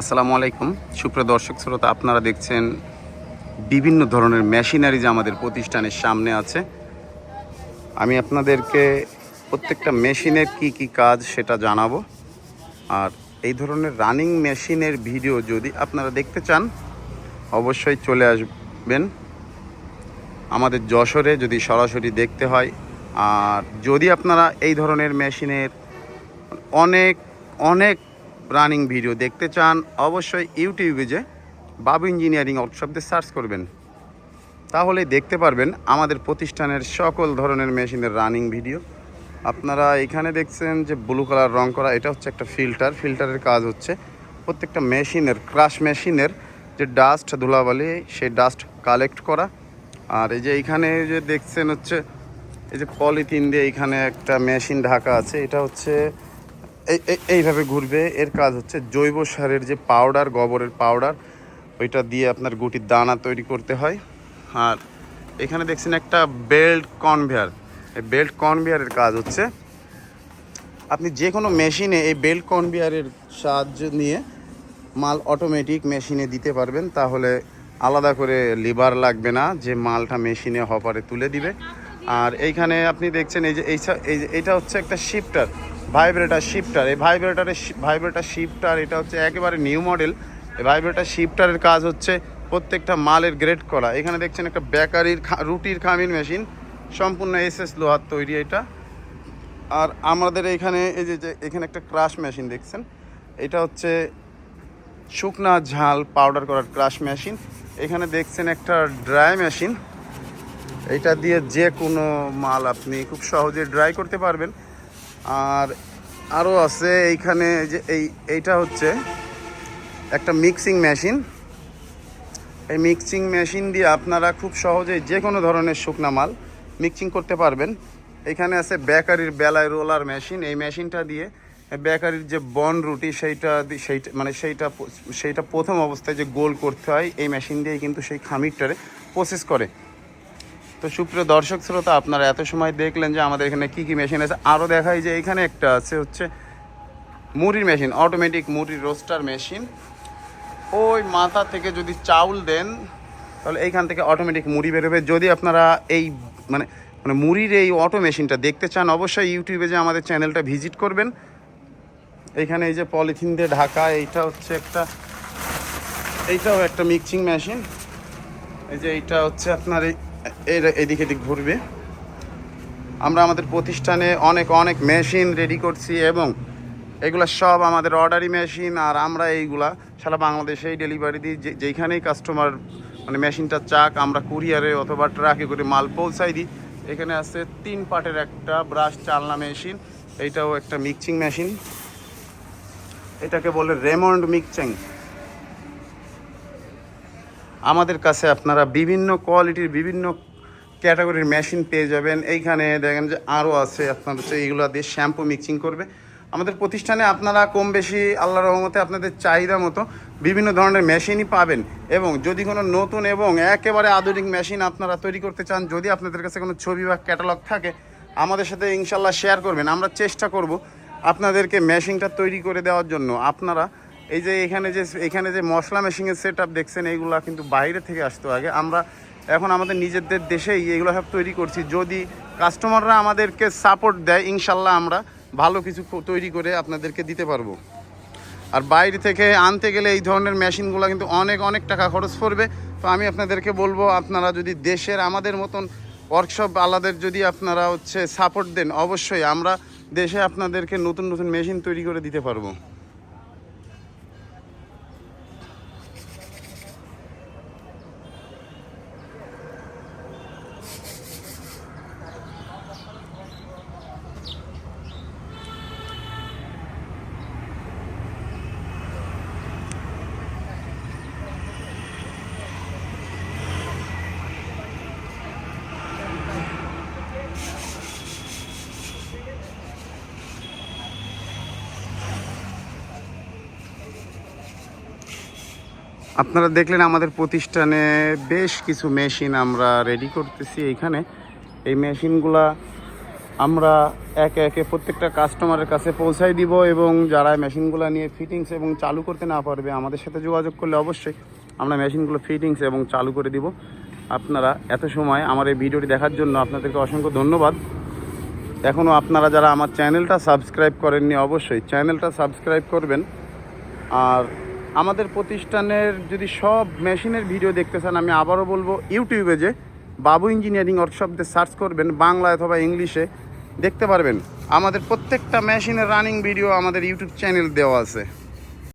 আসসালামু আলাইকুম সুপ্রিয় দর্শক শ্রোতা, আপনারা দেখছেন বিভিন্ন ধরনের মেশিনারি যে আমাদের প্রতিষ্ঠানের সামনে আছে। আমি আপনাদেরকে প্রত্যেকটা মেশিনের কি কি কাজ সেটা জানাবো। আর এই ধরনের রানিং মেশিনের ভিডিও যদি আপনারা দেখতে চান অবশ্যই চলে আসবেন আমাদের যশোরে, যদি সরাসরি দেখতে হয়। আর যদি আপনারা এই ধরনের মেশিনের অনেক অনেক রানিং ভিডিও দেখতে চান অবশ্যই ইউটিউবে যে বাবু ইঞ্জিনিয়ারিং ওয়ার্কশপ দিয়ে সার্চ করবেন, তাহলে দেখতে পারবেন আমাদের প্রতিষ্ঠানের সকল ধরনের মেশিনের রানিং ভিডিও। আপনারা এখানে দেখছেন যে ব্লু কালার রং করা, এটা হচ্ছে একটা ফিল্টারের কাজ হচ্ছে প্রত্যেকটা মেশিনের, ক্রাশ মেশিনের যে ডাস্ট ধুলাবালি সেই ডাস্ট কালেক্ট করা। আর এই যে এইখানে যে দেখছেন হচ্ছে এই যে পলিথিন দিয়ে এইখানে একটা মেশিন ঢাকা আছে, এটা হচ্ছে এইভাবে ঘুরবে। এর কাজ হচ্ছে জৈব সারের যে পাউডার, গোবরের পাউডার, ওইটা দিয়ে আপনার গুটির দানা তৈরি করতে হয়। আর এখানে দেখছেন একটা বেল্ট কনভেয়ার, এই বেল্ট কনভেয়ারের কাজ হচ্ছে আপনি যে কোনো মেশিনে এই বেল্ট কনভেয়ারের সাহায্য নিয়ে মাল অটোমেটিক মেশিনে দিতে পারবেন, তাহলে আলাদা করে লিভার লাগবে না, যে মালটা মেশিনে হপারে তুলে দিবে। আর এইখানে আপনি দেখছেন এই যে এইটা হচ্ছে একটা শিফটার, শিফটার। এই ভাইব্রেটার শিফটার এটা হচ্ছে একেবারে নিউ মডেল। এই ভাইব্রেটার শিফটারের কাজ হচ্ছে প্রত্যেকটা মালের গ্রেড করা। এখানে দেখছেন একটা বেকারির রুটির খামির মেশিন, সম্পূর্ণ এসএস লোহার তৈরি এটা। আর আমাদের এইখানে এই যে এখানে একটা ক্রাশ মেশিন দেখছেন, এটা হচ্ছে শুকনা ঝাল পাউডার করার ক্রাশ মেশিন। এখানে দেখছেন একটা ড্রাই মেশিন, এটা দিয়ে যে কোনো মাল আপনি খুব সহজে ড্রাই করতে পারবেন। আর আরও আছে এইখানে যে এইটা হচ্ছে একটা মিক্সিং মেশিন। এই মিক্সিং মেশিন দিয়ে আপনারা খুব সহজেই যে কোনো ধরনের শুকনা মাল মিক্সিং করতে পারবেন। এখানে আছে বেকারির বেলায় রোলার মেশিন, এই মেশিনটা দিয়ে বেকারির যে বন রুটি সেইটা প্রথম অবস্থায় যে গোল করতে হয়, এই মেশিন দিয়েই কিন্তু সেই খামিরটারে প্রসেস করে। তো সুপ্রিয় দর্শক শ্রোতা, আপনারা এত সময় দেখলেন যে আমাদের এখানে কি কি মেশিন আছে। আরও দেখাই যে এখানে একটা আছে হচ্ছে মুড়ির মেশিন, অটোমেটিক মুড়ির রোস্টার মেশিন। ওই মাথা থেকে যদি চাউল দেন তাহলে এইখান থেকে অটোমেটিক মুড়ি বেরোবে। যদি আপনারা এই মানে মানে মুড়ির এই অটো মেশিনটা দেখতে চান অবশ্যই ইউটিউবে যে আমাদের চ্যানেলটা ভিজিট করবেন। এইখানে এই যে পলিথিন দিয়ে ঢাকা, এইটাও একটা মিক্সিং মেশিন। এই যে এইটা হচ্ছে আপনার এদিক এদিক ঘুরবে। আমরা আমাদের প্রতিষ্ঠানে অনেক মেশিন রেডি করছি এবং এগুলো সব আমাদের অর্ডারি মেশিন। আর আমরা এইগুলা সারা বাংলাদেশেই ডেলিভারি দিই, যেইখানেই কাস্টমার মানে মেশিনটা চাক আমরা কুরিয়ারে অথবা ট্রাকে করে মাল পৌঁছাই দিই। এখানে আছে 3 পার্টের একটা ব্রাশ চালনা মেশিন, এইটাও একটা মিক্সিং মেশিন, এটাকে বলে রেমন্ড মিক্সিং। আমাদের কাছে আপনারা বিভিন্ন কোয়ালিটির বিভিন্ন ক্যাটাগরির মেশিন পেয়ে যাবেন। এইখানে দেখেন যে আরও আছে, আপনার হচ্ছে এইগুলো দিয়ে শ্যাম্পু মিক্সিং করবে। আমাদের প্রতিষ্ঠানে আপনারা কম বেশি আল্লাহর রহমতে আপনাদের চাহিদা মতো বিভিন্ন ধরনের মেশিনই পাবেন। এবং যদি কোনো নতুন এবং একেবারে আধুনিক মেশিন আপনারা তৈরি করতে চান, যদি আপনাদের কাছে কোনো ছবি বা ক্যাটালগ থাকে আমাদের সাথে ইনশাল্লাহ শেয়ার করবেন, আমরা চেষ্টা করব আপনাদেরকে মেশিনটা তৈরি করে দেওয়ার জন্য। আপনারা এই যে এখানে যে মশলা মেশিনের সেট আপ দেখছেন, এইগুলো কিন্তু বাইরে থেকে আসতো আগে, আমরা এখন আমাদের নিজেদের দেশেই এগুলো সব তৈরি করছি। যদি কাস্টমাররা আমাদেরকে সাপোর্ট দেয় ইনশাল্লাহ আমরা ভালো কিছু তৈরি করে আপনাদেরকে দিতে পারবো। আর বাইরে থেকে আনতে গেলে এই ধরনের মেশিনগুলো কিন্তু অনেক টাকা খরচ পড়বে। তো আমি আপনাদেরকে বলবো, আপনারা যদি দেশের আমাদের মতন ওয়ার্কশপ আলাদের যদি আপনারা হচ্ছে সাপোর্ট দেন, অবশ্যই আমরা দেশে আপনাদেরকে নতুন মেশিন তৈরি করে দিতে পারবো। আপনারা দেখলেন আমাদের প্রতিষ্ঠানে বেশ কিছু মেশিন আমরা রেডি করতেছি। এইখানে এই মেশিনগুলা আমরা একে একে প্রত্যেকটা কাস্টমারের কাছে পৌঁছাই দিব, এবং যারা মেশিনগুলো নিয়ে ফিটিংস এবং চালু করতে না পারবে আমাদের সাথে যোগাযোগ করলে অবশ্যই আমরা মেশিনগুলো ফিটিংস এবং চালু করে দিব। আপনারা এত সময় আমার এই ভিডিওটি দেখার জন্য আপনাদেরকে অসংখ্য ধন্যবাদ। এখনও আপনারা যারা আমার চ্যানেলটা সাবস্ক্রাইব করেননি অবশ্যই চ্যানেলটা সাবস্ক্রাইব করবেন। আর আমাদের প্রতিষ্ঠানের যদি সব মেশিনের ভিডিও দেখতে চান, আমি আবারও বলবো ইউটিউবে যে বাবু ইঞ্জিনিয়ারিং ওয়ার্কশপ দিয়ে সার্চ করবেন, বাংলা অথবা ইংলিশে দেখতে পারবেন। আমাদের প্রত্যেকটা মেশিনের রানিং ভিডিও আমাদের ইউটিউব চ্যানেল দেওয়া আছে।